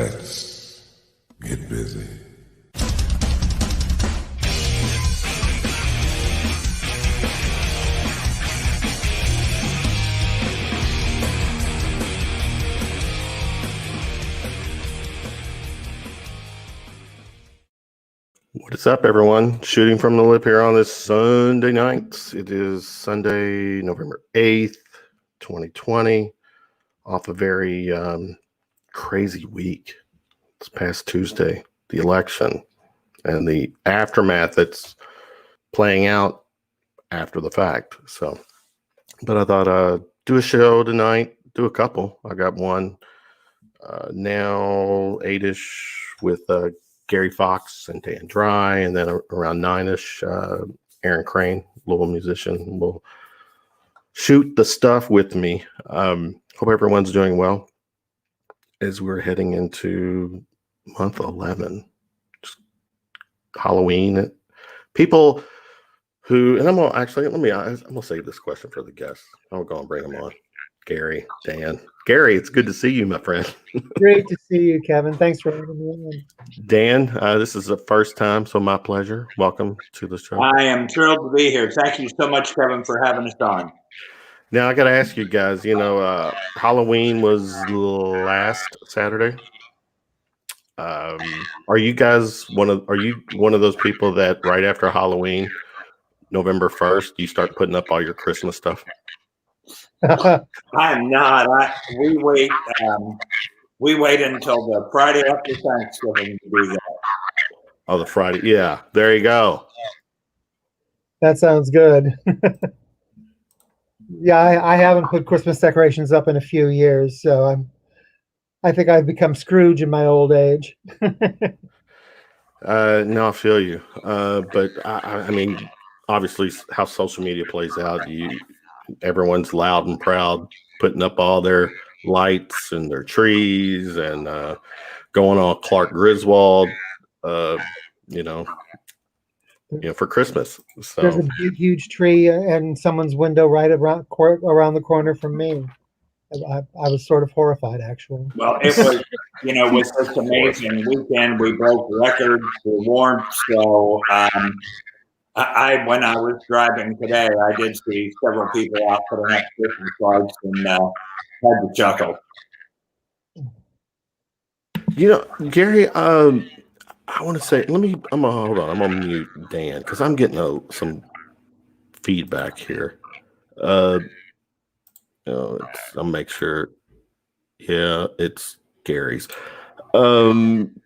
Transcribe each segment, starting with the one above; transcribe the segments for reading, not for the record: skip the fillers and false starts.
Let's get busy. What is up, everyone? Shooting from the lip here on this Sunday night. It is Sunday, November 8th, 2020, off a very crazy week. This past Tuesday, the election and the aftermath that's playing out after the fact. So, but I thought do a show tonight, do a couple. I got one now 8-ish with Gary Fox and Dan Dry, and then around 9-ish, Aaron Crane, Louisville musician, will shoot the stuff with me. Hope everyone's doing well as we're heading into month 11, just Halloween. People who, and I'm gonna save this question for the guests. I'll go and bring them on. Gary, Dan. Gary, it's good to see you, my friend. Great to see you, Kevin. Thanks for having me on. Dan, this is the first time, so my pleasure. Welcome to the show. I am thrilled to be here. Thank you so much, Kevin, for having us on. Now, I got to ask you guys, Halloween was last Saturday. Are you one of those people that right after Halloween, November 1st, you start putting up all your Christmas stuff? I'm not. We wait until the Friday after Thanksgiving to do that. Oh, the Friday. Yeah, there you go. That sounds good. Yeah, I haven't put Christmas decorations up in a few years, so I think I've become Scrooge in my old age. No, I feel you. But I mean, obviously, how social media plays out, everyone's loud and proud, putting up all their lights and their trees and going on Clark Griswold, for Christmas. So there's a big, huge tree in someone's window right around the corner from me. I was sort of horrified, actually. Well, it was, was this amazing weekend. We broke records for warmth. So when I was driving today, I did see several people out putting up Christmas lights and had to chuckle. Gary, I want to say, hold on. I'm on mute, Dan, because I'm getting some feedback here. I'll make sure. Yeah, it's Gary's. And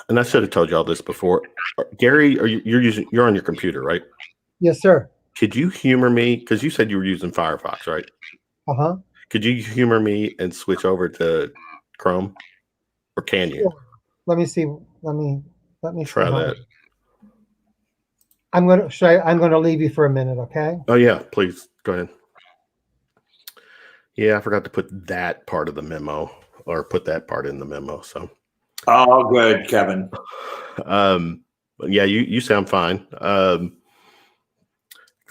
I should have told you all this before. Gary, you're on your computer, right? Yes, sir. Could you humor me? Because you said you were using Firefox, right? Uh-huh. Could you humor me and switch over to Chrome? Or can you? Sure. Let me see. Let me try that. I'm going to leave you for a minute, okay? Oh yeah, please go ahead. Yeah, I forgot to put that part of the memo, or put that part in the memo. So. Oh, good, Kevin. Yeah, you sound fine.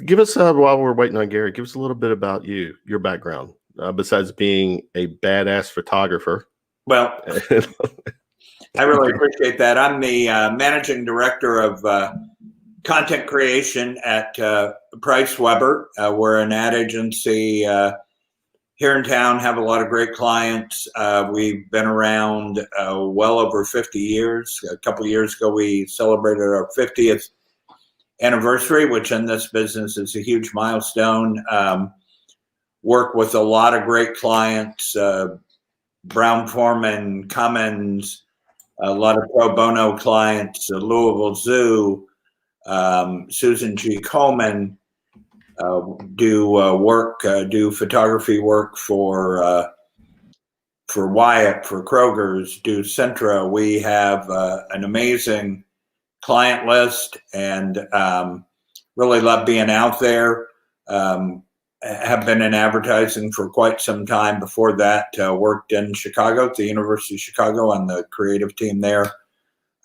Give us while we're waiting on Gary, give us a little bit about your background. Besides being a badass photographer. Well, I really appreciate that. I'm the managing director of content creation at Price Weber. We're an ad agency here in town, have a lot of great clients. We've been around well over 50 years. A couple of years ago, we celebrated our 50th anniversary, which in this business is a huge milestone. Work with a lot of great clients, Brown-Forman, Cummins, a lot of pro bono clients, Louisville Zoo, Susan G. Komen, do photography work for Wyatt, for Kroger's, do Centra. We have an amazing client list and really love being out there. Have been in advertising for quite some time. Before that, worked in Chicago at the University of Chicago on the creative team there.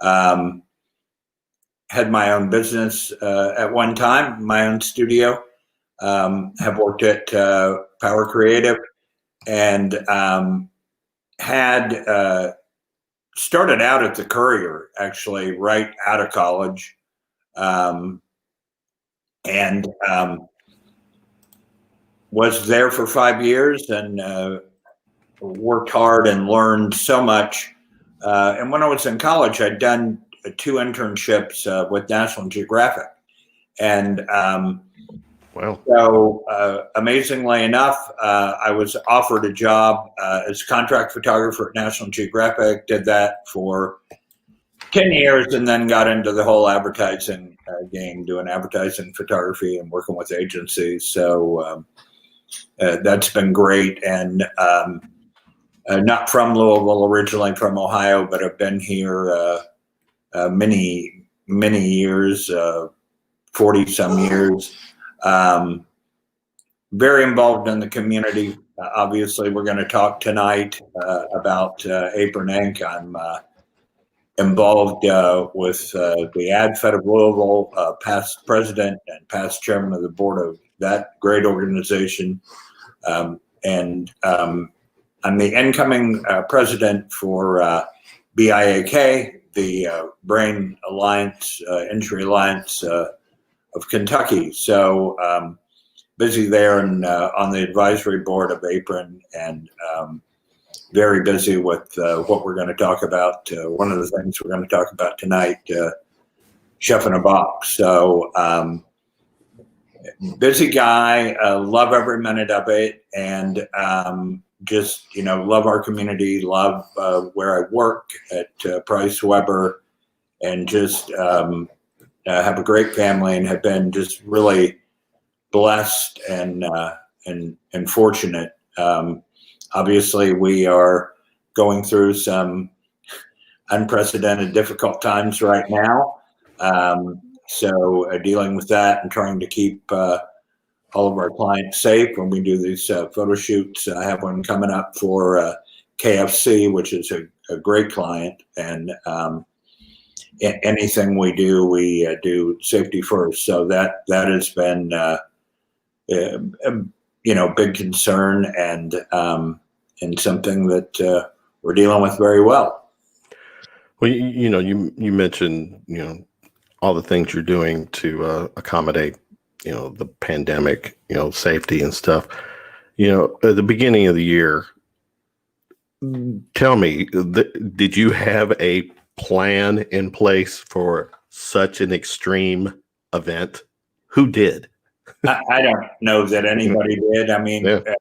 Had my own business at one time, my own studio. Have worked at Power Creative and had started out at the Courier, actually, right out of college. And was there for 5 years and worked hard and learned so much. And when I was in college, I'd done 2 internships with National Geographic. And Wow. so amazingly enough, I was offered a job as a contract photographer at National Geographic, did that for 10 years and then got into the whole advertising game, doing advertising photography and working with agencies. So that's been great. And not from Louisville, originally from Ohio, but I've been here many years, 40 some years. Very involved in the community. Obviously, we're going to talk tonight about Apron Inc. I'm involved with the Ad Fed of Louisville, past president and past chairman of the board of that great organization. And I'm the incoming president for BIAK, the Brain Alliance, Injury Alliance of Kentucky. So busy there and on the advisory board of Apron, and very busy with what we're going to talk about. One of the things we're going to talk about tonight, Chef in a Box. So busy guy, love every minute of it, and just, love our community, love where I work at Price Weber, and just have a great family and have been just really blessed and fortunate. Obviously, we are going through some unprecedented, difficult times right now. So dealing with that and trying to keep all of our clients safe when we do these photo shoots. I have one coming up for KFC, which is a great client. And anything we do safety first. So that has been big concern and something that we're dealing with very well. Well, you mentioned, all the things you're doing to accommodate, the pandemic, safety and stuff. At the beginning of the year, tell me, did you have a plan in place for such an extreme event? Who did? I don't know that anybody did. I mean, Yeah.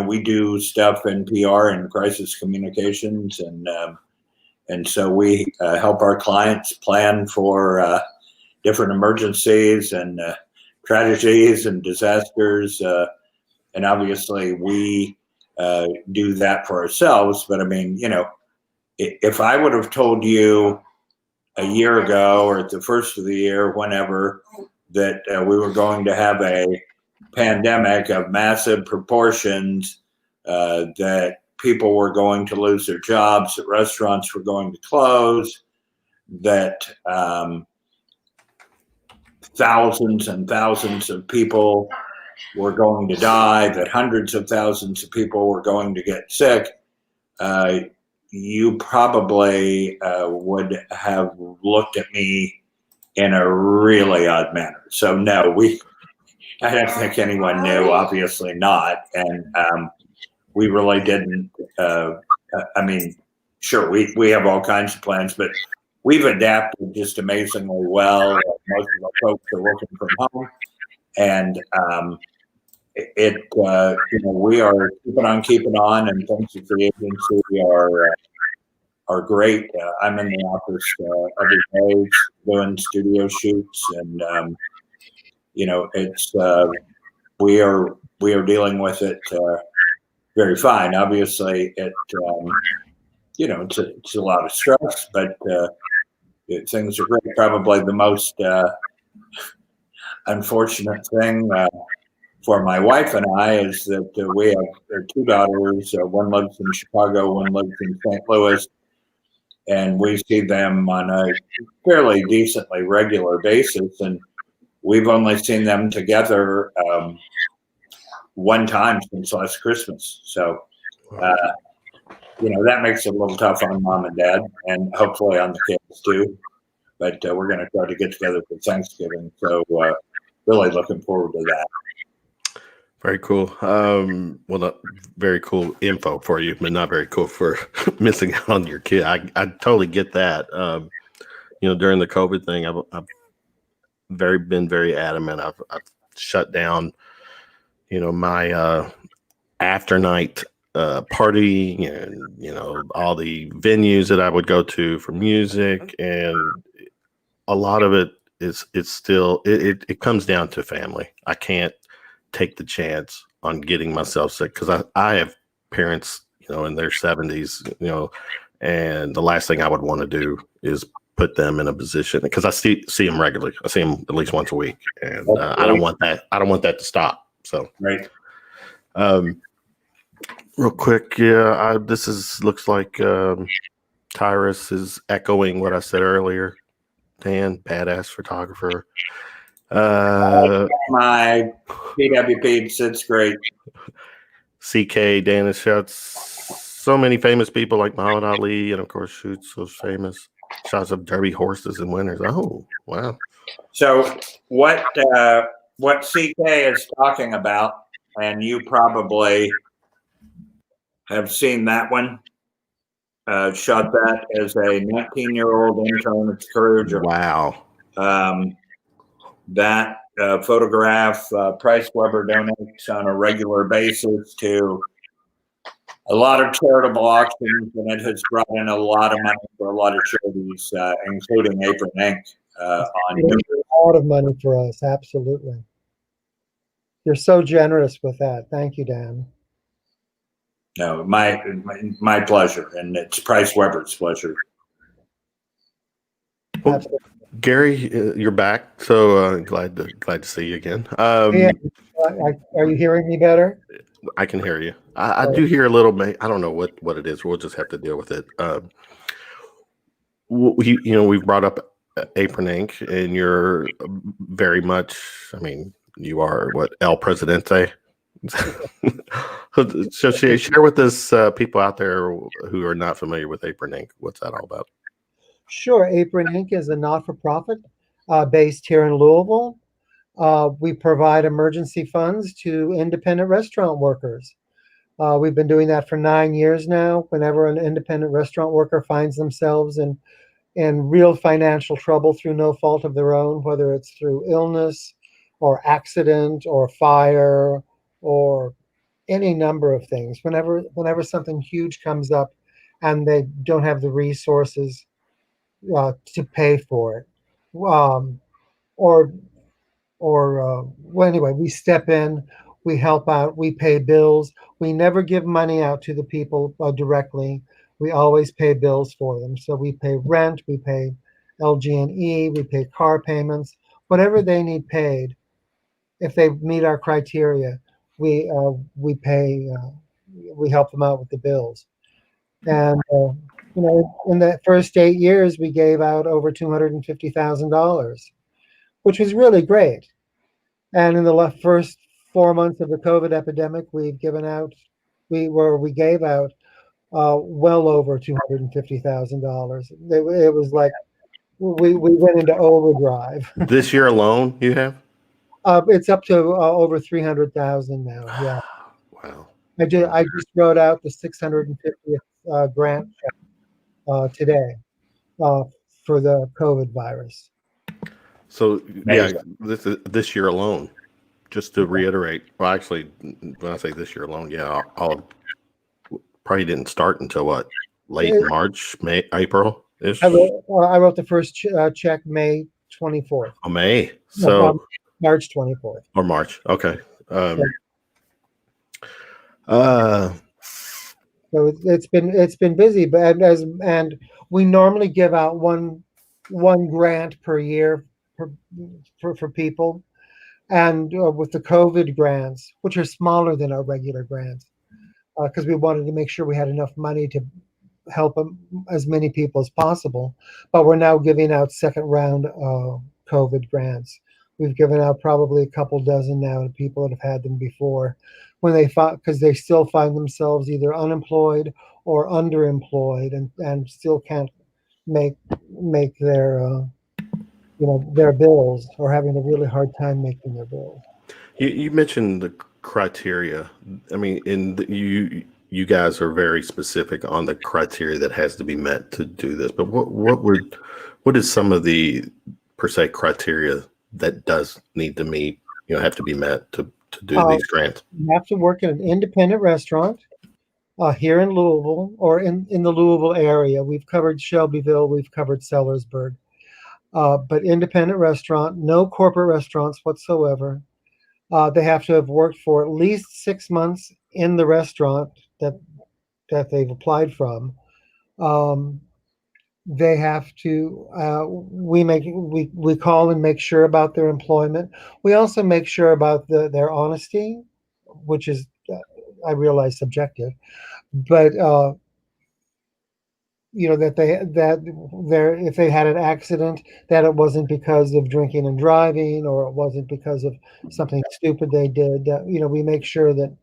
We do stuff in PR and crisis communications, and so we help our clients plan for different emergencies and tragedies and disasters. And obviously, we do that for ourselves. But I mean, if I would have told you a year ago or at the first of the year, whenever, that we were going to have a pandemic of massive proportions, that people were going to lose their jobs, that restaurants were going to close, that thousands and thousands of people were going to die, that hundreds of thousands of people were going to get sick, you probably would have looked at me in a really odd manner. So no, I don't think anyone knew, obviously not. And we really didn't, I mean, sure, we have all kinds of plans, but we've adapted just amazingly well. Most of our folks are working from home, and we are keeping on, and things at the agency are great. I'm in the office every day doing studio shoots, and it's we are dealing with it very fine. Obviously, it's a lot of stress, but things are great. Probably the most unfortunate thing for my wife and I is that we have 2 daughters. One lives in Chicago, one lives in St. Louis, and we see them on a fairly decently regular basis. And we've only seen them together one time since last Christmas. So that makes it a little tough on mom and dad, and hopefully on the kids too. But we're going to try to get together for Thanksgiving. So really looking forward to that. Very cool. Well, not very cool info for you, but not very cool for missing out on your kid. I totally get that. During the COVID thing, I've been very adamant. I've shut down, my after night party and all the venues that I would go to for music, and a lot of it it comes down to family. I can't take the chance on getting myself sick because I have parents, in their 70s, and the last thing I would want to do is put them in a position, because I see them regularly. I see them at least once a week, and I don't want that. I don't want that to stop. So, right. Real quick, looks like Tyrus is echoing what I said earlier. Dan, badass photographer. My PWP, Sid's great. CK, Dana Schutz, so many famous people like Muhammad Ali, and of course shoots those famous shots of Derby horses and winners. Oh, wow. So what CK is talking about, and you probably have seen that one, shot that as a 19-year-old intern at Courage. Wow. That photograph, Price Weber donates on a regular basis to a lot of charitable auctions, and it has brought in a lot of money for a lot of charities, including Apron Inc. A lot of money for us, absolutely. You're so generous with that. Thank you, Dan. No, my pleasure, and it's Price Weber's pleasure. Well, Gary, you're back, so glad to see you again. Yeah. Are you hearing me better? I can hear you. I do hear a little bit. I don't know what it is. We'll just have to deal with it. We've brought up Apron Inc., and you're very much. I mean, you are what, El Presidente. So share with us people out there who are not familiar with Apron Inc. What's that all about? Sure. Apron Inc. is a not-for-profit based here in Louisville. We provide emergency funds to independent restaurant workers. We've been doing that for 9 years now. Whenever an independent restaurant worker finds themselves in real financial trouble through no fault of their own, whether it's through illness or accident or fire or any number of things, whenever something huge comes up and they don't have the resources to pay for it, well, anyway, we step in, we help out, we pay bills. We never give money out to the people directly. We always pay bills for them. So we pay rent, we pay LG&E, we pay car payments, whatever they need paid. If they meet our criteria, we pay. We help them out with the bills. And in the first 8 years, we gave out over $250,000, which was really great. And in the first 4 months of the COVID epidemic, we gave out well over $250,000. It was like we went into overdrive. This year alone, you have? It's up to over 300,000 now. Yeah. Wow. I just wrote out the 650th grant today for the COVID virus. So yeah, this year alone, just to reiterate. Well, actually, when I say this year alone, yeah, I'll probably didn't start until what, late March, April ish. I wrote the first check May 24th. Oh, May. So March 24th. Or March. Okay. So it's been busy, but and we normally give out one grant per year for people, and with the COVID grants, which are smaller than our regular grants, because we wanted to make sure we had enough money to help as many people as possible. But we're now giving out second round COVID grants. We've given out probably a couple dozen now to people that have had them before, when because they still find themselves either unemployed or underemployed and still can't make their their bills, or having a really hard time making their bills. You mentioned the criteria. I mean, you guys are very specific on the criteria that has to be met to do this. But what is some of the per se criteria that does need to meet, have to be met to do these grants? You have to work in an independent restaurant here in Louisville, or in the Louisville area. We've covered Shelbyville, we've covered Sellersburg, but independent restaurant, no corporate restaurants whatsoever. They have to have worked for at least 6 months in the restaurant that they've applied from. They have to. We call and make sure about their employment. We also make sure about their honesty, which is, I realize, subjective, but if they had an accident, that it wasn't because of drinking and driving, or it wasn't because of something stupid they did. We make sure that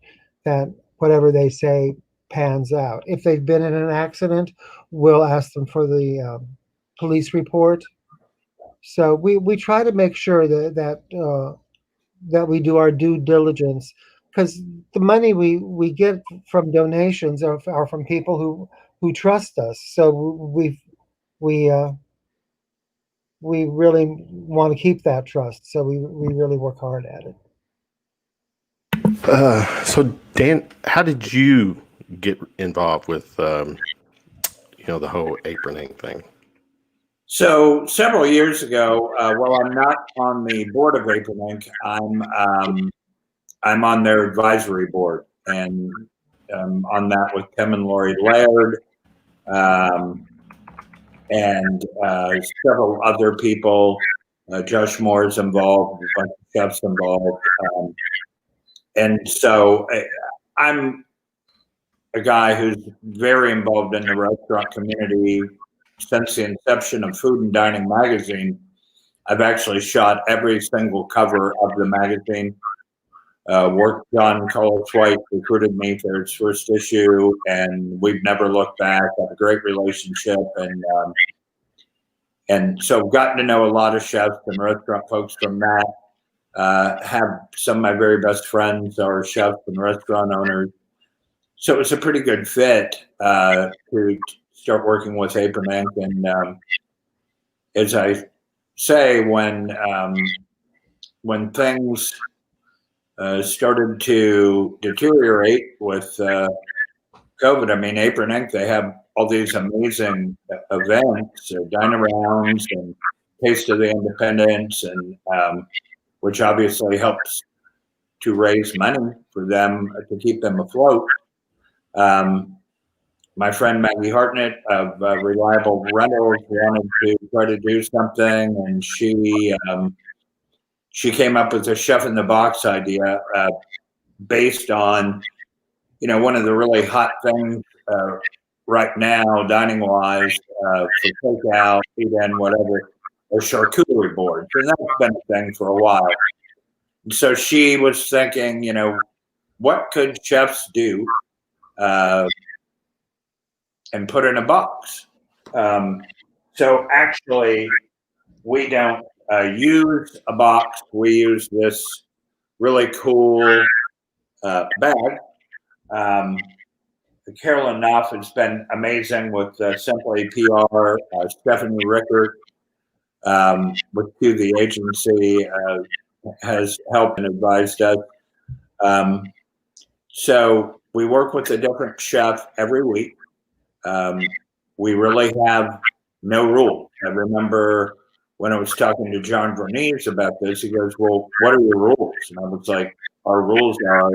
whatever they say pans out. If they've been in an accident, we'll ask them for the police report. So we try to make sure that we do our due diligence, because the money we get from donations are from people who trust us. So we really want to keep that trust. So we really work hard at it. So Dan, how did you get involved with the whole Apron Inc. thing? So several years ago, while I'm not on the board of Apron Inc., I'm on their advisory board, and on that with Tim and Lori Laird, and several other people. Josh Moore's involved, a bunch of chefs involved, and so I'm a guy who's very involved in the restaurant community since the inception of Food and Dining magazine. I've actually shot every single cover of the magazine. John Carlos White recruited me for its first issue, and we've never looked back. Have a great relationship, and so I've gotten to know a lot of chefs and restaurant folks from that. Have some of my very best friends are chefs and restaurant owners, so it's a pretty good fit to start working with Apron Inc. And as I say, when things started to deteriorate with COVID, I mean, Apron Inc., they have all these amazing events, dine-arounds and Taste of the Independents, and which obviously helps to raise money for them to keep them afloat. My friend Maggie Hartnett of Reliable Rentals wanted to try to do something, and she came up with a chef in the box idea based on, one of the really hot things right now, dining wise, for takeout, eat in, whatever, are charcuterie boards, and that's been a thing for a while. And so she was thinking, what could chefs do and put in a box? So actually, we don't use a box. We use this really cool bag. Carolyn Knopf has been amazing with Simply PR. Stephanie Rickert with Q, the agency, has helped and advised us. So we work with a different chef every week. We really have no rules. I remember when I was talking to John Vernice about this, he goes, well, what are your rules? And I was like, our rules are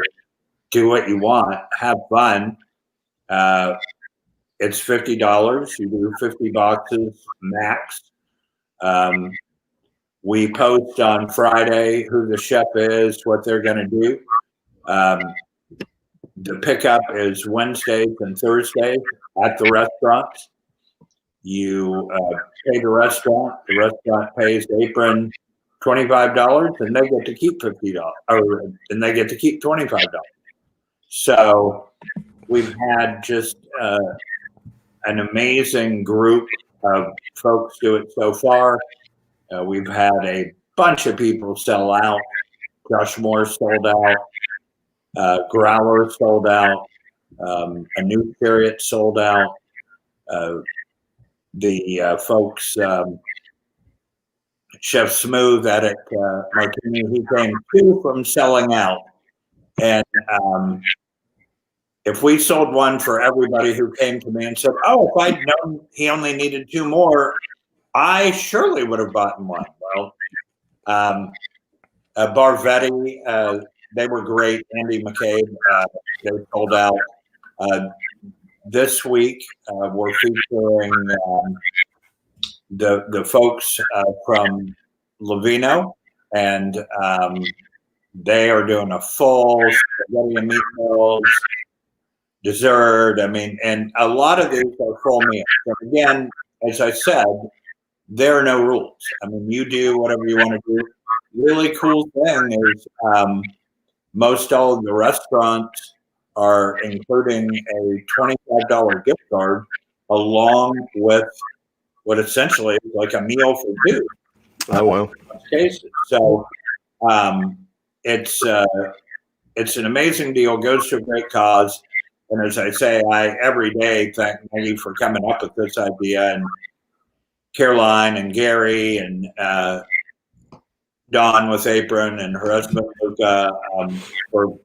do what you want, have fun. It's $50. You do 50 boxes max. We post on Friday who the chef is, what they're going to do. The pickup is Wednesdays and Thursdays at the restaurants. You pay the restaurant pays Apron $25, and they get to keep $50, and they get to keep $25. So we've had just an amazing group of folks do it so far. We've had a bunch of people sell out. Josh Moore sold out. Growler sold out. A new Chariot sold out. The folks, Chef Smooth at Martini, he came two from selling out. And if we sold one for everybody who came to me and said, oh, if I'd known he only needed two more, I surely would have bought one. Well, Barvetti, they were great. Andy McCabe, they sold out. This week, we're featuring the folks from Lavino, and they are doing a full spaghetti and meatballs, dessert. I mean, and a lot of these are full meals. And again, as I said, there are no rules. I mean, you do whatever you want to do. Really cool thing is most all of the restaurants are including a $25 gift card along with what essentially is like a meal for two. Oh, wow. Cases. So it's an amazing deal, goes to a great cause. And as I say, I every day thank Maggie for coming up with this idea, and Caroline and Gary and Dawn with Apron and her husband Luca for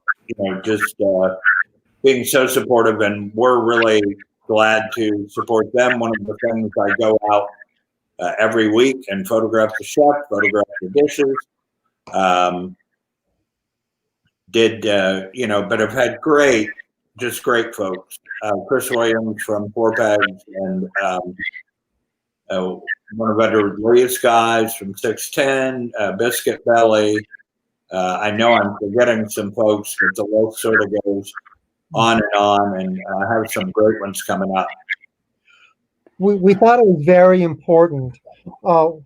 just being so supportive, and we're really glad to support them. One of the things, I go out every week and photograph the chef, photograph the dishes. But I've had great folks. Chris Williams from Four Pegs, and one of Edward Lee's guys from 610, Biscuit Belly. I know I'm forgetting some folks, but the list sort of goes on, and I have some great ones coming up. We thought it was very important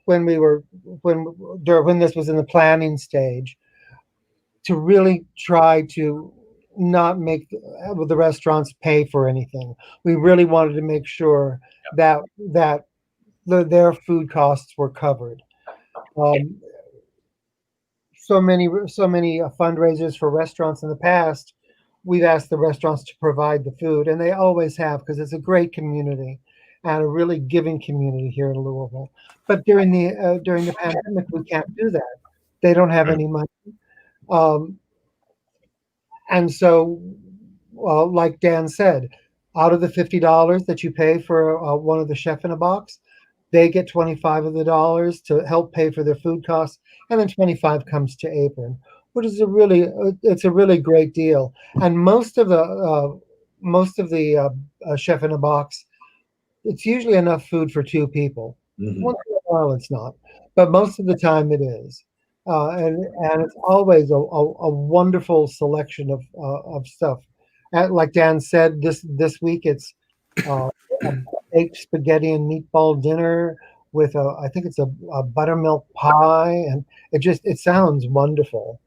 when this was in the planning stage to really try to not make the restaurants pay for anything. We really wanted to make sure that their food costs were covered. So many fundraisers for restaurants in the past, we've asked the restaurants to provide the food, and they always have, because it's a great community and a really giving community here in Louisville. But during the pandemic, we can't do that. They don't have any money. And so, like Dan said, out of the $50 that you pay for one of the Chef in a Box, they get 25 of the dollars to help pay for their food costs, and then 25 comes to Apron, which is a really great deal. And most of the Chef in a Box, it's usually enough food for two people. Mm-hmm. Once in a while, it's not, but most of the time it is. And it's always a wonderful selection of stuff. And like Dan said, this week it's a baked spaghetti and meatball dinner with I think it's a buttermilk pie, and it sounds wonderful.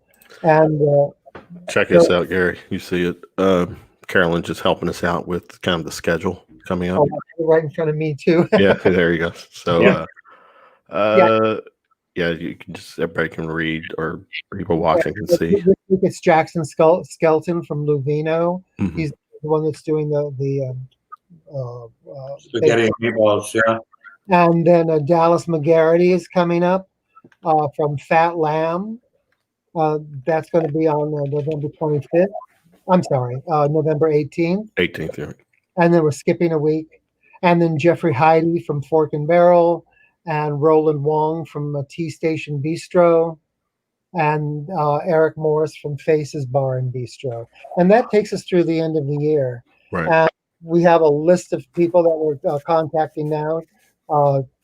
And check this out, Gary. You see it. Carolyn just helping us out with kind of the schedule coming up. Right in front of me too. Yeah, there you go. So yeah. You can just, everybody can read, or people watching can see. It's Jackson Skelton from Louisville. Mm-hmm. He's the one that's doing the spaghetti and meatballs, yeah. And then Dallas McGarity is coming up from Fat Lamb. That's going to be on November 25th. I'm sorry, November 18th. 18th, yeah. And then we're skipping a week. And then Jeffrey Heidi from Fork and Barrel, and Roland Wong from Tea Station Bistro, and Eric Morris from Faces Bar and Bistro. And that takes us through the end of the year. Right. And we have a list of people that we're contacting now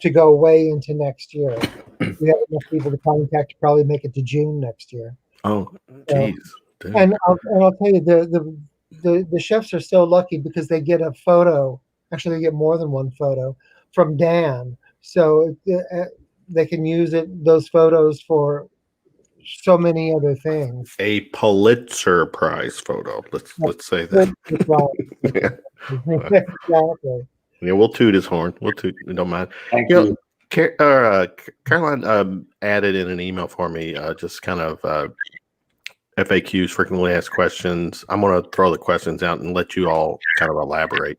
to go way into next year. We have enough people to contact to probably make it to June next year. Oh, geez. And I'll tell you, the chefs are so lucky because they get a photo. Actually, they get more than one photo from Dan. So they can use those photos for so many other things. A Pulitzer Prize photo. Let's say that. Yeah. Exactly. Yeah, we'll toot his horn. We'll toot. We don't mind. Thank You know, you. Caroline added in an email for me, just kind of FAQs, frequently asked questions. I'm going to throw the questions out and let you all kind of elaborate.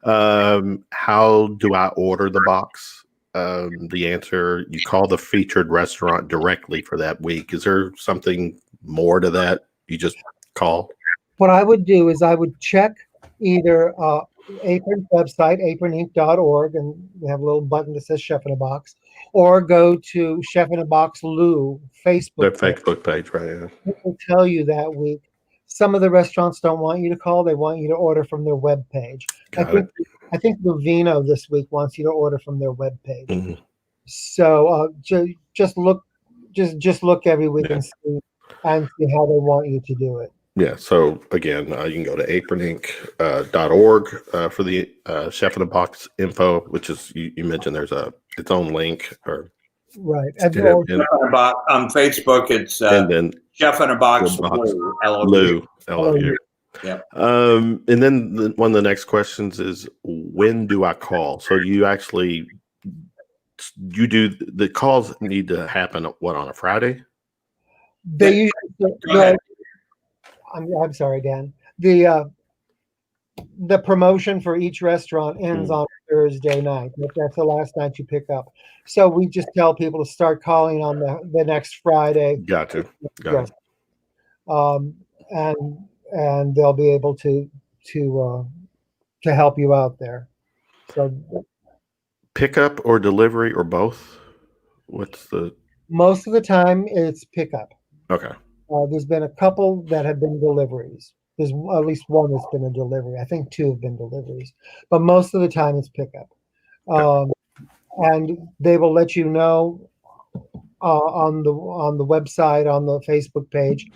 How do I order the box? The answer, you call the featured restaurant directly for that week. Is there something more to that? You just call? What I would do is I would check either Apron's website, aproninc.org, and we have a little button that says Chef in a Box, or go to Chef in a Box Lou Their Facebook page. Facebook page, right? Yeah. It will tell you that week. Some of the restaurants don't want you to call; they want you to order from their web page. I think Movino this week wants you to order from their web page. Mhm. So just look every week and see how they want you to do it. Yeah. So again, you can go to aproninc.org for the Chef in a Box info, which is you mentioned there's its own link or Right. and On Facebook, it's and then Chef in a Box Lou, Lou. L-O-U. Yeah. And then one of the next questions is, when do I call? So you do the calls need to happen on a Friday? They usually. I'm sorry, Dan. The promotion for each restaurant ends on Thursday night. That's the last night you pick up. So we just tell people to start calling on the next Friday. Gotcha. And they'll be able to help you out there. So pickup or delivery or both? What's the? Most of the time it's pickup. Okay. There's been a couple that have been deliveries. There's at least one that's been a delivery. I think 2 have been deliveries, but most of the time it's pickup. And they will let you know on the website, on the Facebook page,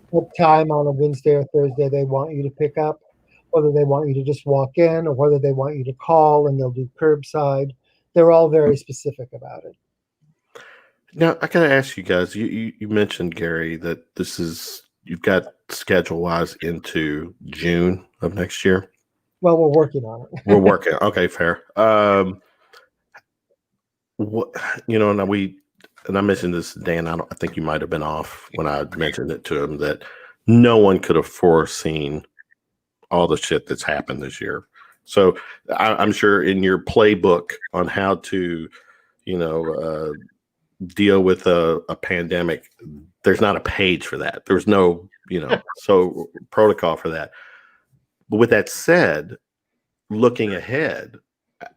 what time on a Wednesday or Thursday they want you to pick up, whether they want you to just walk in or whether they want you to call and they'll do curbside. They're all very specific about it. Now, I gotta ask you guys. You mentioned, Gary, that you've got schedule-wise into June of next year. Well, we're working on it. We're working. Okay, fair. And I mentioned this, Dan. I think you might have been off when I mentioned it to him that no one could have foreseen all the shit that's happened this year. So I'm sure in your playbook on how to, deal with a pandemic, there's not a page for that. There's no, so protocol for that. But with that said, looking ahead,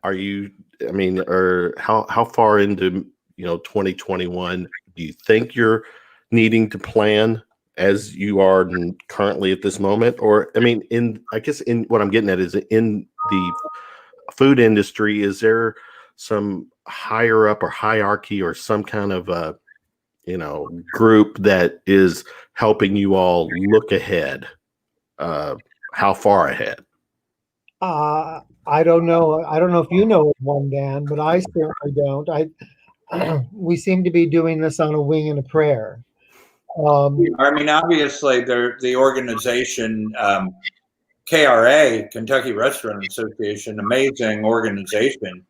how far into 2021 do you think you're needing to plan as you are currently at this moment? Or in what I'm getting at is, in the food industry, is there some higher up or hierarchy or some kind of group that is helping you all look ahead? How far ahead? I don't know. I don't know if you know of one, Dan, but I certainly don't. We seem to be doing this on a wing and a prayer. Obviously, the organization, KRA, Kentucky Restaurant Association, amazing organization.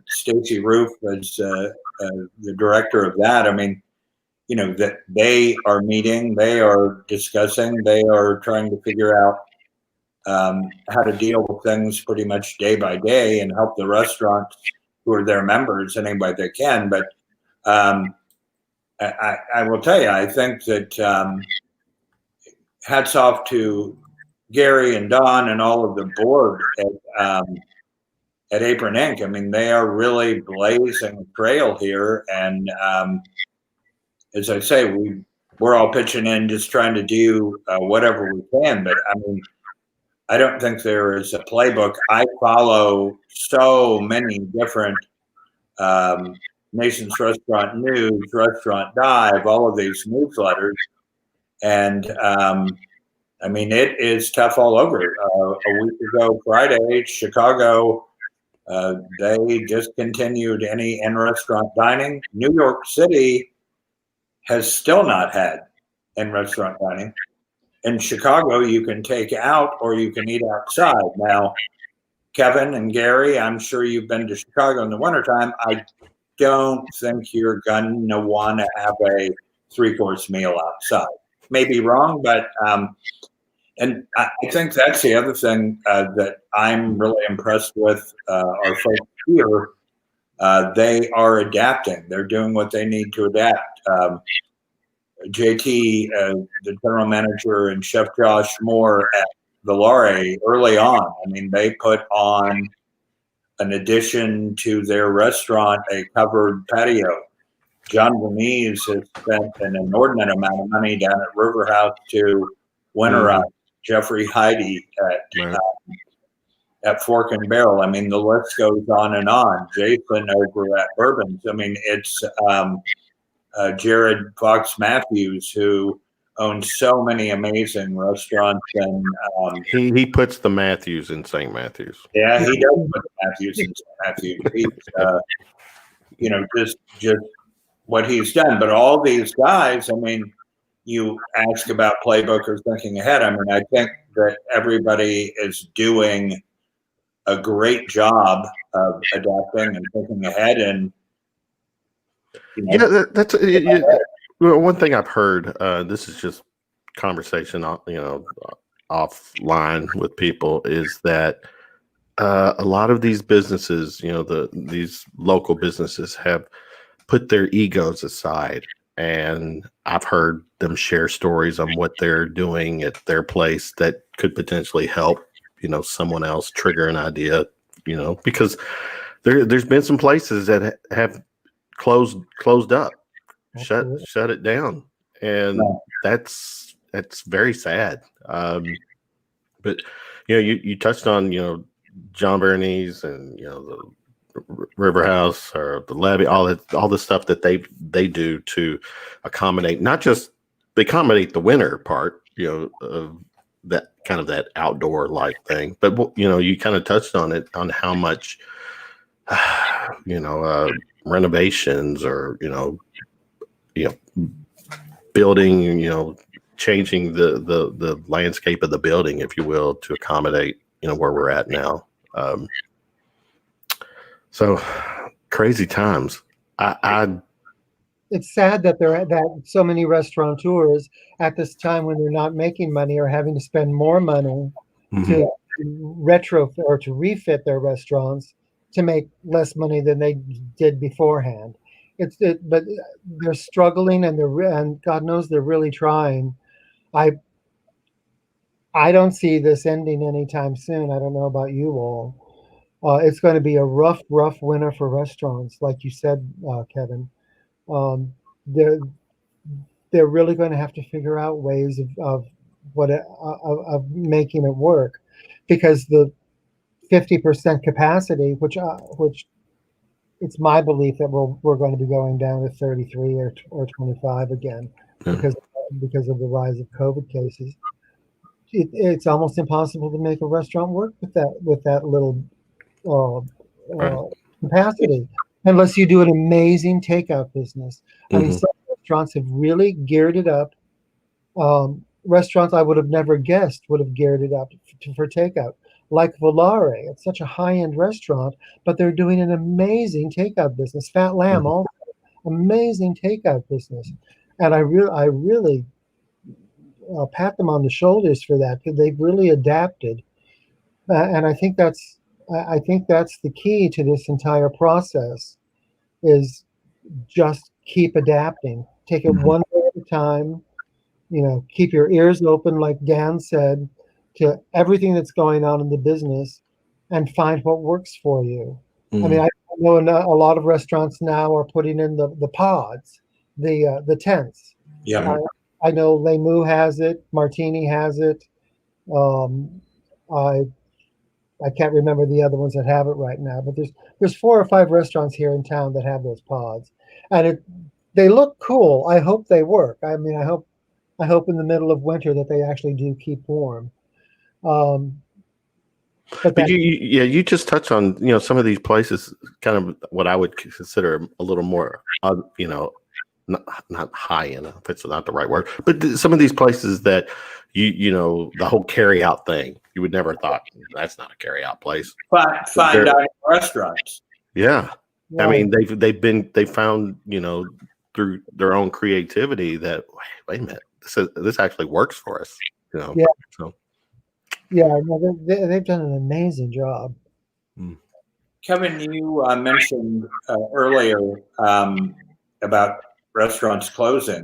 Stacy Roof was the director of that. That they are meeting, they are discussing, they are trying to figure out how to deal with things pretty much day by day and help the restaurants who are their members any way they can. But I will tell you, I think that hats off to Gary and Don and all of the board at Apron Inc. They are really blazing a trail here. And as I say, we're all pitching in, just trying to do whatever we can. But I don't think there is a playbook. I follow so many different Nation's Restaurant News, Restaurant Dive, all of these newsletters. And it is tough all over. A week ago Friday, Chicago, they discontinued any in-restaurant dining. New York City has still not had in restaurant dining. In Chicago, you can take out or you can eat outside. Now, Kevin and Gary, I'm sure you've been to Chicago in the wintertime. I don't think you're going to want to have a 3-course meal outside. May be wrong, but and I think that's the other thing that I'm really impressed with our folks here. They are adapting. They're doing what they need to adapt. JT, the general manager, and Chef Josh Moore at Valare early on, I mean, they put on an addition to their restaurant, a covered patio. John Vermees has spent an inordinate amount of money down at River House to winterize. Jeffrey Heidi at Fork and Barrel. I mean, the list goes on and on. Jason over at Bourbons. I mean, it's Jared Fox Matthews, who owns so many amazing restaurants, and he puts the Matthews in St. Matthews. Yeah, he does put the Matthews in St. Matthews. He's, just what he's done. But all these guys, I mean, you ask about playbook or thinking ahead. I mean, I think that everybody is doing a great job of adapting and thinking ahead. And that's one thing I've heard. This is just conversation, offline with people, is that a lot of these businesses, these local businesses, have put their egos aside. And I've heard them share stories on what they're doing at their place that could potentially help, someone else trigger an idea, because there's been some places that have closed up, shut it down. And that's very sad. But, you touched on, John Bernice and, the River House or the Levy, all the stuff that they do to accommodate, not just they accommodate the winter part, of that kind of that outdoor life thing, but you kind of touched on it, on how much renovations or building, changing the landscape of the building, if you will, to accommodate where we're at now. So crazy times. It's sad that so many restaurateurs at this time, when they're not making money, are having to spend more money to retrofit or to refit their restaurants to make less money than they did beforehand. But they're struggling, and God knows they're really trying. I don't see this ending anytime soon. I don't know about you all. It's going to be a rough winter for restaurants, like you said, Kevin. They're really going to have to figure out ways of making it work, because the 50% capacity, which it's my belief that we're going to be going down to 33 or 25 again, because of the rise of COVID cases. It's almost impossible to make a restaurant work with that little capacity, unless you do an amazing takeout business. I mean, some restaurants have really geared it up. Restaurants I would have never guessed would have geared it up for takeout, like Valare. It's such a high-end restaurant, but they're doing an amazing takeout business. Fat Lamb, also amazing takeout business, and I really pat them on the shoulders for that, because they've really adapted, and I think that's the key to this entire process, is just keep adapting. Take it one day at a time. Keep your ears open, like Dan said, to everything that's going on in the business, and find what works for you. I mean, I know a lot of restaurants now are putting in the pods, the tents. Yeah. I know Les Moux has it, Martini has it. I can't remember the other ones that have it right now, but there's 4 or 5 restaurants here in town that have those pods, and they look cool. I hope they work. I mean, I hope in the middle of winter that they actually do keep warm. But you just touched on some of these places, kind of what I would consider a little more not high end, if it's not the right word, but some of these places that you know, the whole carry out thing, you would never thought that's not a carry out place. Fine dining restaurants. Yeah. I Right. mean, they've found, you know, through their own creativity that, wait a minute, this actually works for us, you know? Yeah. So, Yeah, no, they've done an amazing job. Kevin, you mentioned earlier about restaurants closing,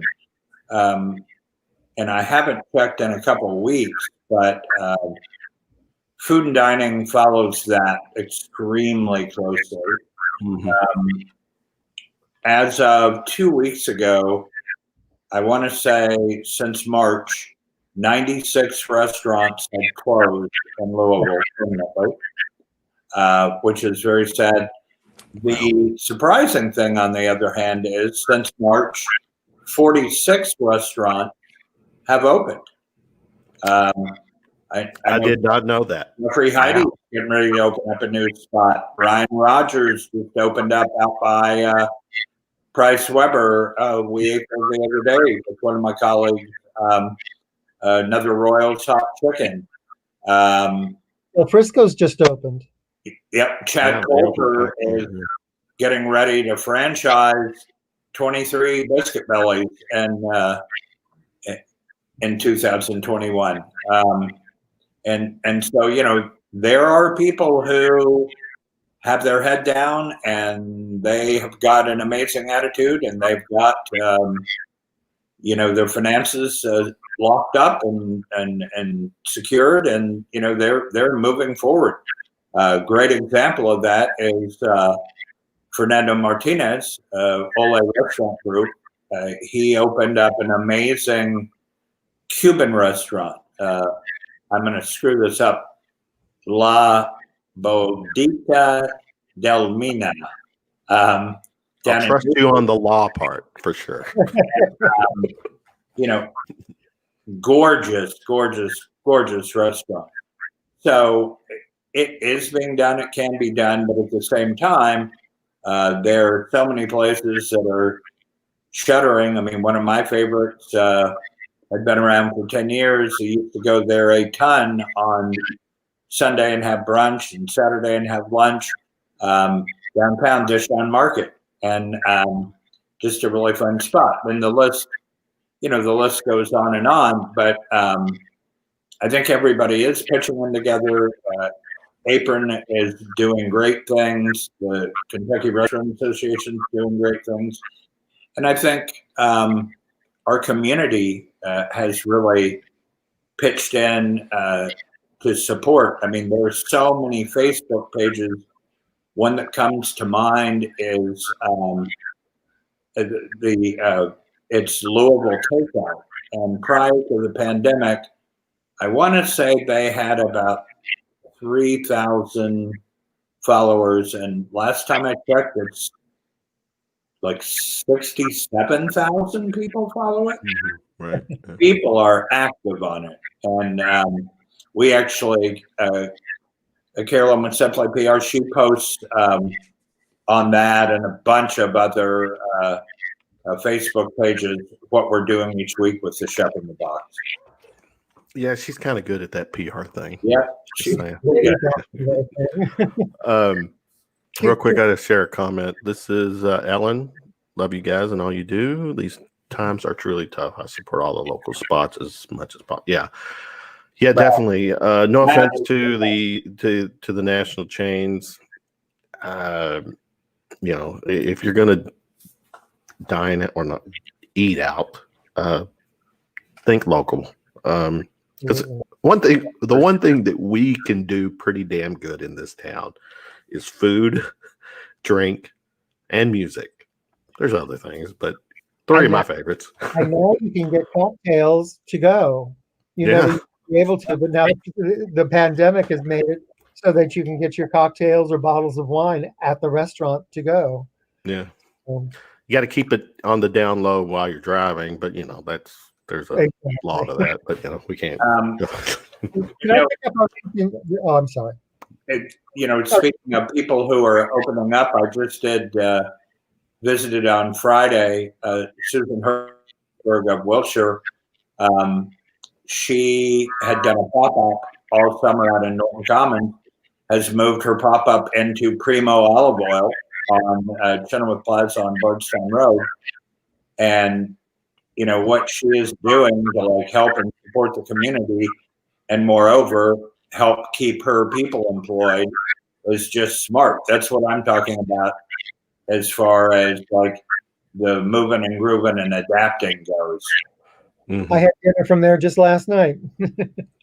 and I haven't checked in a couple of weeks, but food and dining follows that extremely closely. As of 2 weeks ago, I want to say since March, 96 restaurants had closed in Louisville permanently, which is very sad. The surprising thing, on the other hand, is since March, 46 restaurants have opened. I did not know that. Jeffrey Heidi's getting ready to open up a new spot. Ryan Rogers just opened up out by Price Weber. We ate there the other day with one of my colleagues. Another Royal Hot Chicken. Well, Frisco's just opened. Yep, Chad Coulter is getting ready to franchise 23 Biscuit Bellies in 2021. And so, you know, there are people who have their head down and they have got an amazing attitude, and they've got, you know, their finances locked up and secured, and, you know, they're moving forward. A great example of that is Fernando Martinez, Ole Restaurant Group. He opened up an amazing Cuban restaurant. I'm going to screw this up. La Bodega del Mina. I'll trust you on the law part for sure. You know, gorgeous restaurant. So it is being done. It can be done, but at the same time, there are so many places that are shuttering. I mean, one of my favorites had been around for 10 years. He used to go there a ton on Sunday and have brunch, and Saturday and have lunch, downtown Dishon Market, and just a really fun spot. And the list goes on and on, but I think everybody is pitching in together. Apron is doing great things. The Kentucky Restaurant Association is doing great things. And I think our community has really pitched in to support. I mean, there are so many Facebook pages. One that comes to mind is it's Louisville Takeout. And prior to the pandemic, I want to say they had about 3,000 followers, and last time I checked, it's like 67,000 people follow it. Right. People are active on it, and we actually, Carolyn with Simply PR, she posts on that and a bunch of other Facebook pages what we're doing each week with the Chef in the Box. Yeah, she's kind of good at that PR thing. Yeah. Real quick, I gotta share a comment. This is Ellen. Love you guys and all you do. These times are truly tough. I support all the local spots as much as possible. Yeah, definitely. No offense to the national chains. You know, if you're gonna dine or not eat out, think local. Because the one thing that we can do pretty damn good in this town is food, drink, and music. There's other things, but three of my favorites. I know you can get cocktails to go. You know, you're able to, but now the pandemic has made it so that you can get your cocktails or bottles of wine at the restaurant to go. Yeah. You got to keep it on the down low while you're driving, but you know, there's a law to that, but you know, we can't. I'm sorry. You know, speaking of people who are opening up, I just did visited on Friday, Susan Herberg of Wilshire. She had done a pop-up all summer out in Norton Commons, has moved her pop-up into Primo Olive Oil on Chenoweth Plaza on Bardstown Road. And, you know, what she is doing to like help and support the community and moreover, help keep her people employed is just smart. That's what I'm talking about as far as like the moving and grooving and adapting goes. I had dinner from there just last night.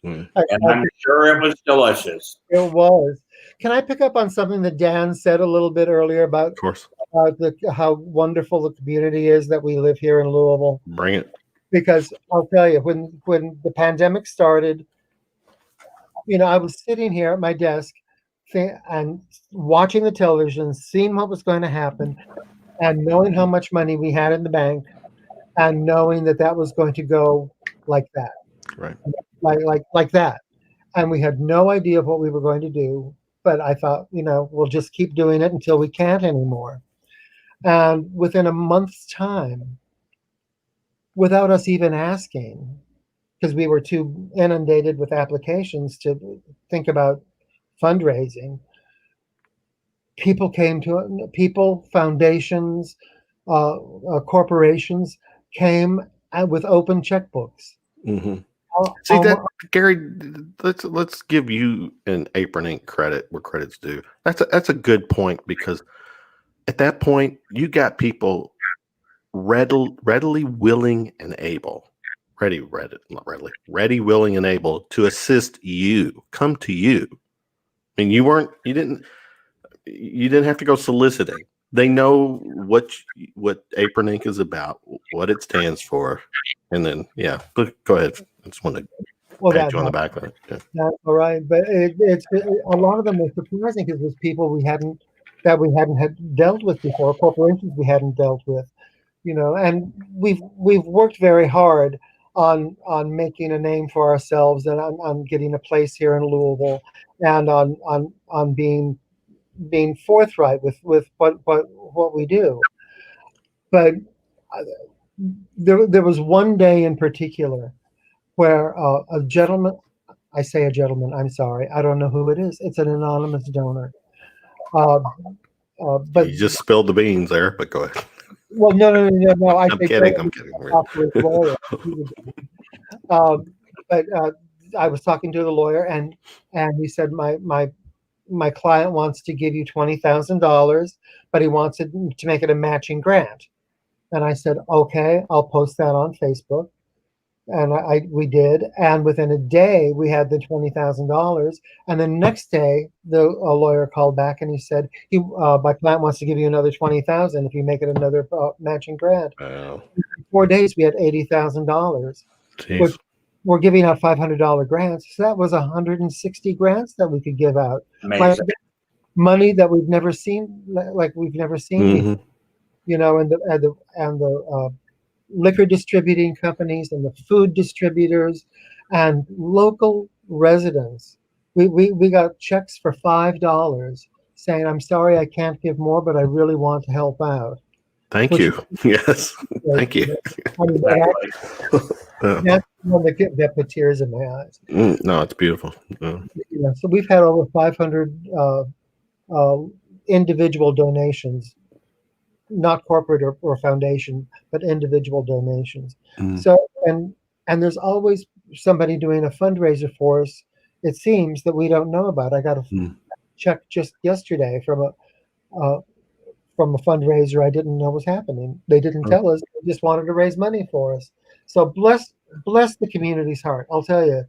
And I'm sure it was delicious. It was. Can I pick up on something that Dan said a little bit earlier about, Of course. how wonderful the community is that we live here in Louisville? Bring it. Because I'll tell you, when the pandemic started, you know, I was sitting here at my desk and watching the television, seeing what was going to happen, and knowing how much money we had in the bank, and knowing that that was going to go like that, Right. like that, and we had no idea of what we were going to do. But I thought, you know, we'll just keep doing it until we can't anymore. And within a month's time, without us even asking, because we were too inundated with applications to think about fundraising, people came to people, foundations, corporations came with open checkbooks. Mm-hmm. See that, Gary? Let's give you and Apron Inc. credit where credit's due. That's a good point, because at that point you got people readily willing and able, ready, willing and able to assist you, come to you. I mean, you didn't have to go soliciting. They know what Apron Inc. is about, what it stands for, and then but go ahead. I just want to pat you on the back of it. Yeah. That's all right, but it's a lot of them were surprising because there's people we hadn't had dealt with before, corporations we hadn't dealt with, you know, and we've worked very hard on making a name for ourselves and on getting a place here in Louisville, and on being forthright with what we do. But there was one day in particular where a gentleman, I say a gentleman, I'm sorry, I don't know who it is. It's an anonymous donor. But you just spilled the beans there, but go ahead. Well, no. I'm kidding. But I was talking to the lawyer, and he said, my client wants to give you $20,000, but he wants it to make it a matching grant. And I said, okay, I'll post that on Facebook. And we did. And within a day, we had the $20,000. And the next day, a lawyer called back and he said, my client wants to give you another $20,000 if you make it another matching grant. Wow. In 4 days, we had $80,000. We're giving out $500 grants. So that was 160 grants that we could give out. Amazing. Money that we've never seen, before, you know, and the liquor distributing companies and the food distributors and local residents. We got checks for $5 saying, I'm sorry I can't give more, but I really want to help out. Thank you. Yes. Thank you. I mean, that's one that put tears in my eyes. No, it's beautiful. You know, so we've had over 500 individual donations, not corporate or foundation, but individual donations. So, and there's always somebody doing a fundraiser for us, it seems, that we don't know about. I got a check just yesterday from a fundraiser I didn't know was happening. They didn't tell us. They just wanted to raise money for us. So bless the community's heart. I'll tell you,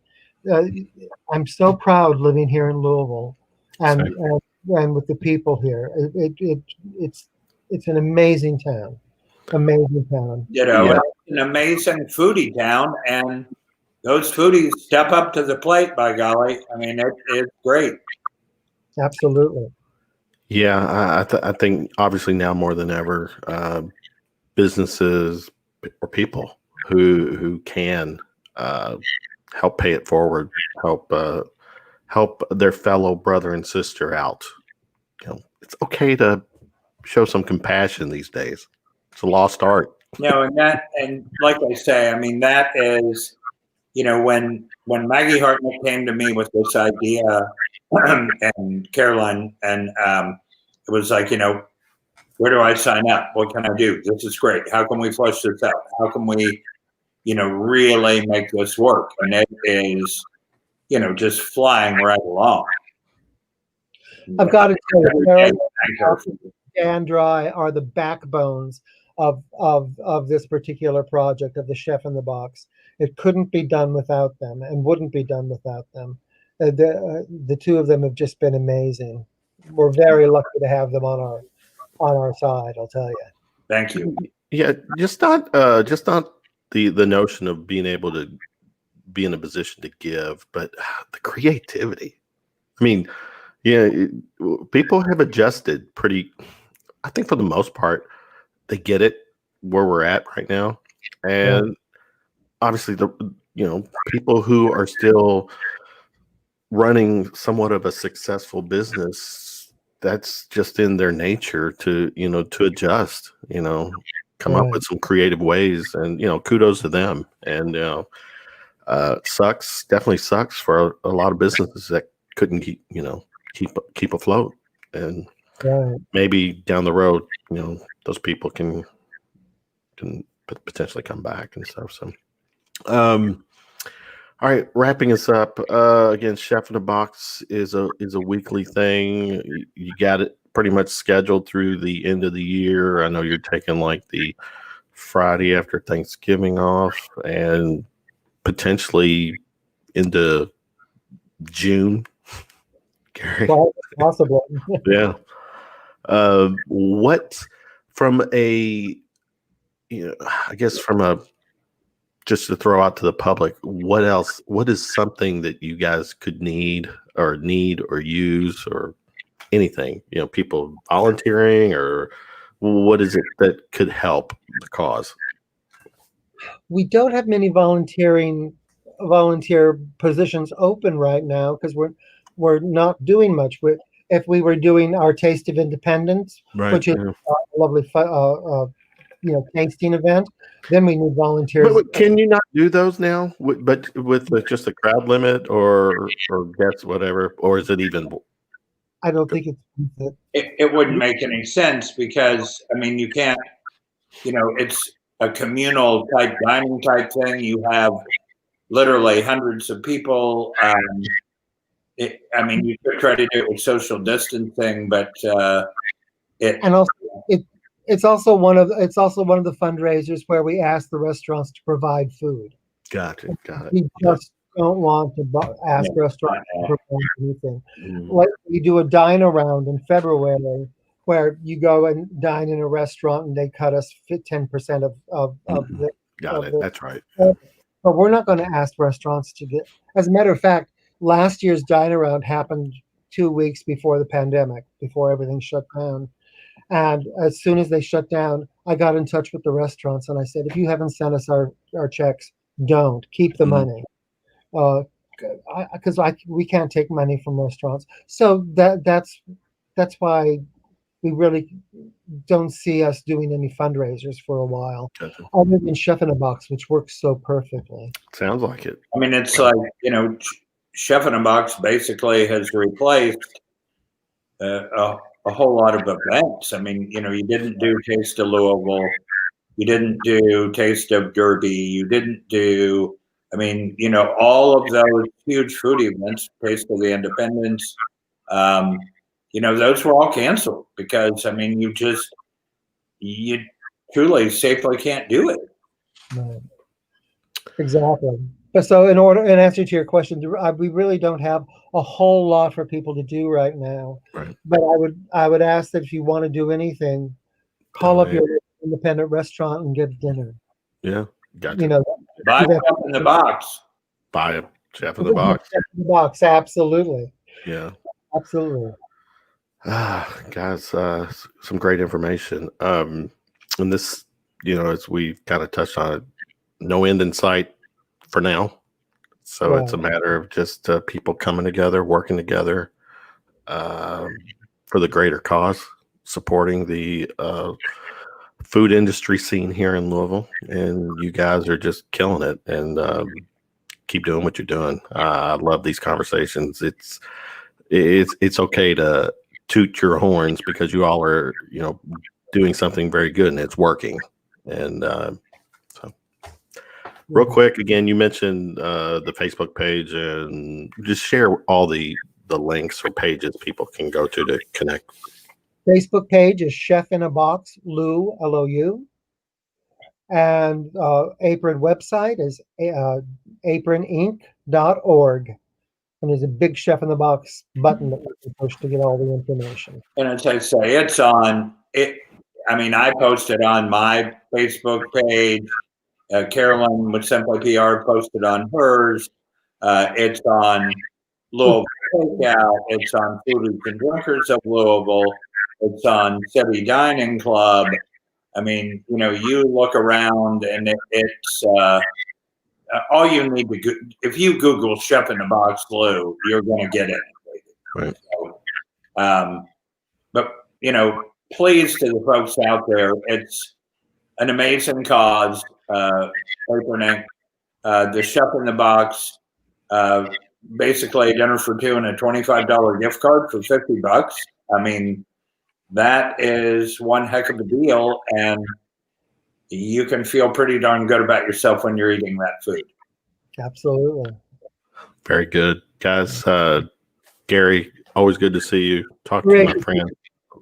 I'm so proud living here in Louisville, and with the people here. It's an amazing town. Amazing town. You know, it's an amazing foodie town, and those foodies step up to the plate, by golly. I mean, it's great. Absolutely. Yeah, I think obviously now more than ever, businesses or people who can help pay it forward, help their fellow brother and sister out. You know, it's okay to show some compassion these days. It's a lost art. And like I say, I mean, that is, when Maggie Hartnett came to me with this idea, and Caroline, and it was like, where do I sign up? What can I do? This is great. How can we flush this out? How can we, really make this work? And it is, just flying right along. I've got to tell you, Caroline and Dry are the backbones of this particular project, of the Chef in the Box. It couldn't be done without them, and wouldn't be done without them. The two of them have just been amazing. We're very lucky to have them on our side, I'll tell you. Thank you. Yeah, just not the notion of being able to be in a position to give, but the creativity. I mean, people have adjusted pretty, I think for the most part, they get it where we're at right now. And obviously people who are still running somewhat of a successful business, that's just in their nature to adjust, come up with some creative ways, and, kudos to them. And, definitely sucks for a lot of businesses that couldn't keep afloat. And maybe down the road, those people can potentially come back and stuff. So, all right, wrapping us up. Again, Chef in the Box is a weekly thing. You got it pretty much scheduled through the end of the year. I know you're taking like the Friday after Thanksgiving off, and potentially into June. Gary, possibly. Yeah. What from a, I guess from a, just to throw out to the public, what is something that you guys could need or use or anything, people volunteering, or what is it that could help the cause? We don't have many volunteer positions open right now because we're not doing much. If we were doing our Taste of Independence, which is a lovely tasting event, then we need volunteers. But can you not do those now? But with just a crowd limit or guests, whatever, or is it even? I don't think it wouldn't make any sense, because I mean, you can't. It's a communal type dining type thing. You have literally hundreds of people. You could try to do it with social distancing, but it's also one of the fundraisers where we ask the restaurants to provide food. Gotcha. We just don't want to ask restaurants to provide anything. Like we do a dine around in February, where you go and dine in a restaurant and they cut us 10% of the. Got it. That's right. But we're not going to ask restaurants to get. As a matter of fact, last year's dine around happened 2 weeks before the pandemic, before everything shut down. And as soon as they shut down, I got in touch with the restaurants and I said, if you haven't sent us our checks, don't keep the money. Because we can't take money from restaurants. So that's why we really don't see us doing any fundraisers for a while, other than Chef in a Box, which works so perfectly. Sounds like it. I mean, it's like, Chef in a Box basically has replaced a whole lot of events. I mean, you didn't do Taste of Louisville, you didn't do Taste of Derby, you didn't do, all of those huge food events, Taste of the Independence, those were all canceled because, you truly safely can't do it. Right. Exactly. So in answer to your question, we really don't have a whole lot for people to do right now. Right. But I would ask that if you want to do anything, call up your independent restaurant and get dinner. Yeah. Gotcha. Buy Chef in the Box. Buy a Chef in the Box. Chef in the Box, absolutely. Yeah. Absolutely. Guys, some great information. And this, as we kind of touched on it, no end in sight for now. So it's a matter of just people coming together, working together for the greater cause. supporting the food industry scene here in Louisville, and you guys are just killing it. And keep doing what you're doing. I love these conversations. It's okay to toot your horns because you all are, doing something very good and it's working. And so, real quick, again, you mentioned the Facebook page, and just share all the links or pages people can go to connect. Facebook page is Chef in a Box, Lou, L-O-U. And Apron website is aproninc.org. And there's a big Chef in the Box button that you can push to get all the information. And as I say, it's on it. I mean, I posted on my Facebook page. Carolyn with Simply PR posted on hers. It's on Louisville Takeout. It's on Foodies and Drinkers of Louisville. It's on City Dining Club. I mean, you look around and it's all you need to if you Google Chef in the Box Lou, you're going to get it. Right. So, but please to the folks out there, it's an amazing cause. Apron Inc. The Chef in the Box, basically a dinner for two and a $25 gift card for $50. I mean, that is one heck of a deal, and you can feel pretty darn good about yourself when you're eating that food. Absolutely. Very good, guys. Gary, always good to see you. Talk to my friend.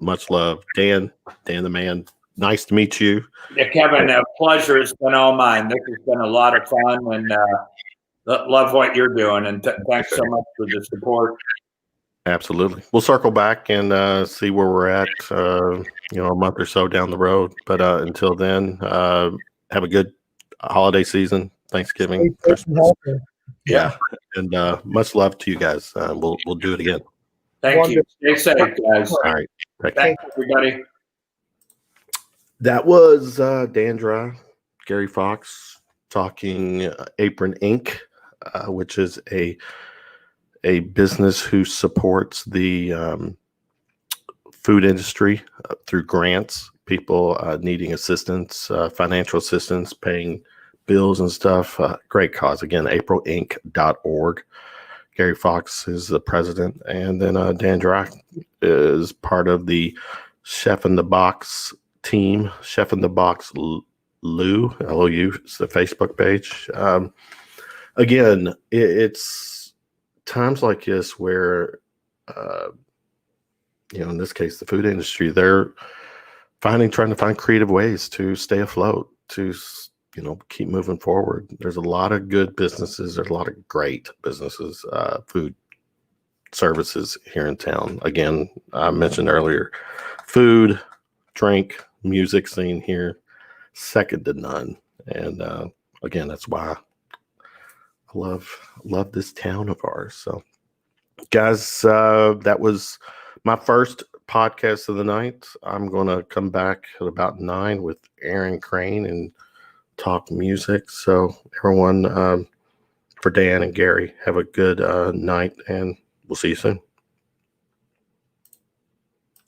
Much love. Dan the man. Nice to meet you. Yeah, Kevin, pleasure has been all mine. This has been a lot of fun, and love what you're doing. And thanks so much for the support. Absolutely. We'll circle back and see where we're at, a month or so down the road. But until then, have a good holiday season, Thanksgiving, Christmas. Yeah. And much love to you guys. We'll do it again. Thank you. Stay safe, guys. All right. Thanks, everybody. That was Dan Dry, Gary Fox talking Apron Inc., which is a business who supports the food industry through grants, people needing assistance, financial assistance, paying bills and stuff. Great cause. Again, aproninc.org. Gary Fox is the president. And then Dan Dry is part of the Chef in the Box team. Chef in the Box Lou, L-O-U, it's the Facebook page. Again, it's times like this where, in this case, the food industry, they're trying to find creative ways to stay afloat, to, keep moving forward. There's a lot of good businesses. There's a lot of great businesses, food services here in town. Again, I mentioned earlier, food, drink, music scene here, second to none. And again, that's why I love this town of ours. So, guys, that was my first podcast of the night. I'm going to come back at about 9 with Aaron Crane and talk music. So, everyone, for Dan and Gary, have a good night, and we'll see you soon.